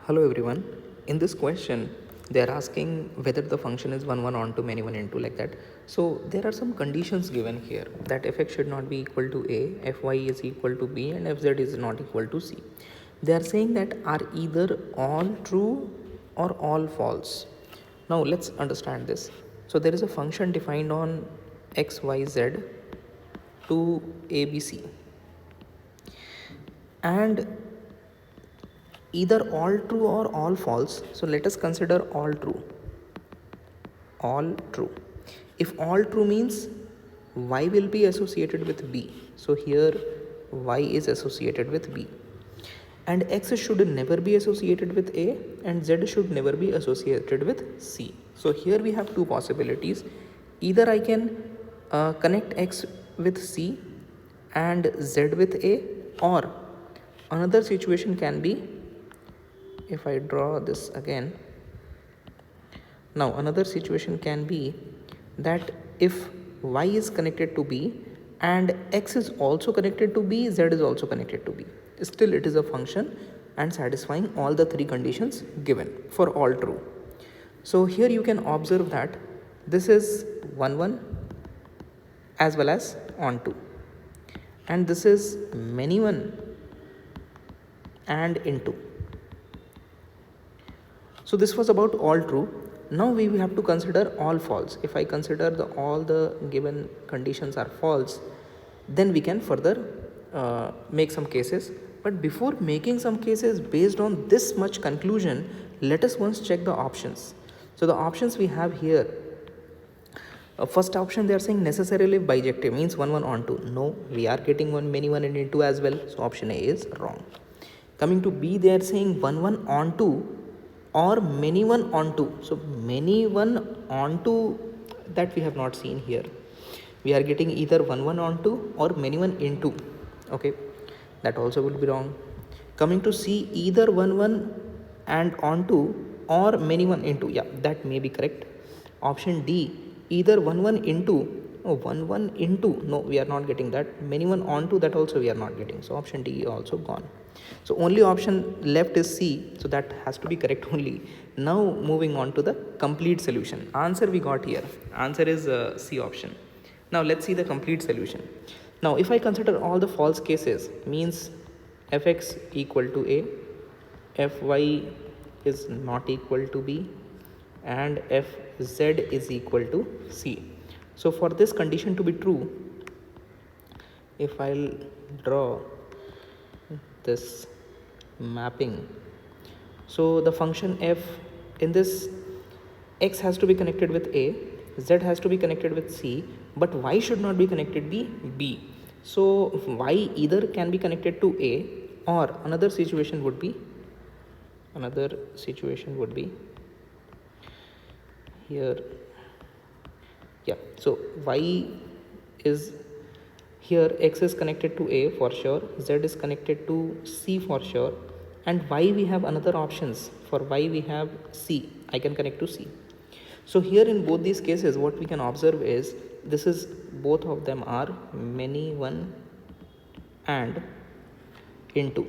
Hello everyone. In this question, they are asking whether the function is 1 1 onto many 1 into like that. So there are some conditions given here that fx should not be equal to a, fy is equal to b, and fz is not equal to c. They are saying that are either all true or all false. Now let's understand this. So there is a function defined on x, y, z to abc, and either all true or all false. So let us consider all true. All true. If all true means y will be associated with b. So here y is associated with b. And x should never be associated with a, and z should never be associated with c. So here we have two possibilities. Either I can connect x with c and z with a, or another situation can be, if I draw this again, now another situation can be that if y is connected to b and x is also connected to b, z is also connected to b, still it is a function and satisfying all the three conditions given for all true. So here you can observe that this is 1 1 as well as on 2, and this is many 1 and into. So this was about all true. Now we have to consider all false. If I consider all the given conditions are false, then we can further make some cases. But before making some cases based on this much conclusion, let us once check the options. So the options we have here, first option they are saying necessarily bijective, means 1 1 onto. No, we are getting one many 1 and into as well. So option A is wrong. Coming to B, they are saying 1 1 onto or many 1 onto. So many 1 onto, that we have not seen here. We are getting either 1 1 onto or many 1 into. Okay, that also will be wrong. Coming to C, either 1 1 and onto or many 1 into. Yeah, that may be correct. Option D, either 1 1 into. Oh, 1 1 into. No, we are not getting that. Many 1 onto, that also we are not getting. So option D also gone. So only option left is C, so that has to be correct only. Now moving on to the complete solution. Answer we got here. Answer is C option. Now let's see the complete solution. Now if I consider all the false cases, means fx equal to a, fy is not equal to b, and fz is equal to c. So for this condition to be true, if I'll draw this mapping, so the function f, in this x has to be connected with a, z has to be connected with c, but y should not be connected with b. So y either can be connected to a, or another situation would be here. Yeah, so y is here, x is connected to a for sure, z is connected to c for sure, and y we have another options. For y we have c, I can connect to c. So here in both these cases what we can observe is this is, both of them are many 1 and into.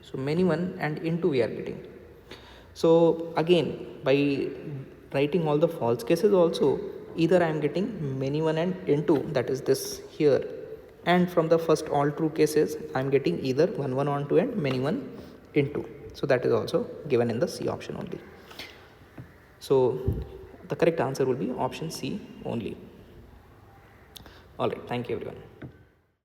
So many 1 and into we are getting. So again, by writing all the false cases also, either I am getting many 1 and into, that is this here, and from the first all true cases I am getting either 1 1 onto and many 1 into. So that is also given in the C option only. So the correct answer will be option C only. Alright, thank you everyone.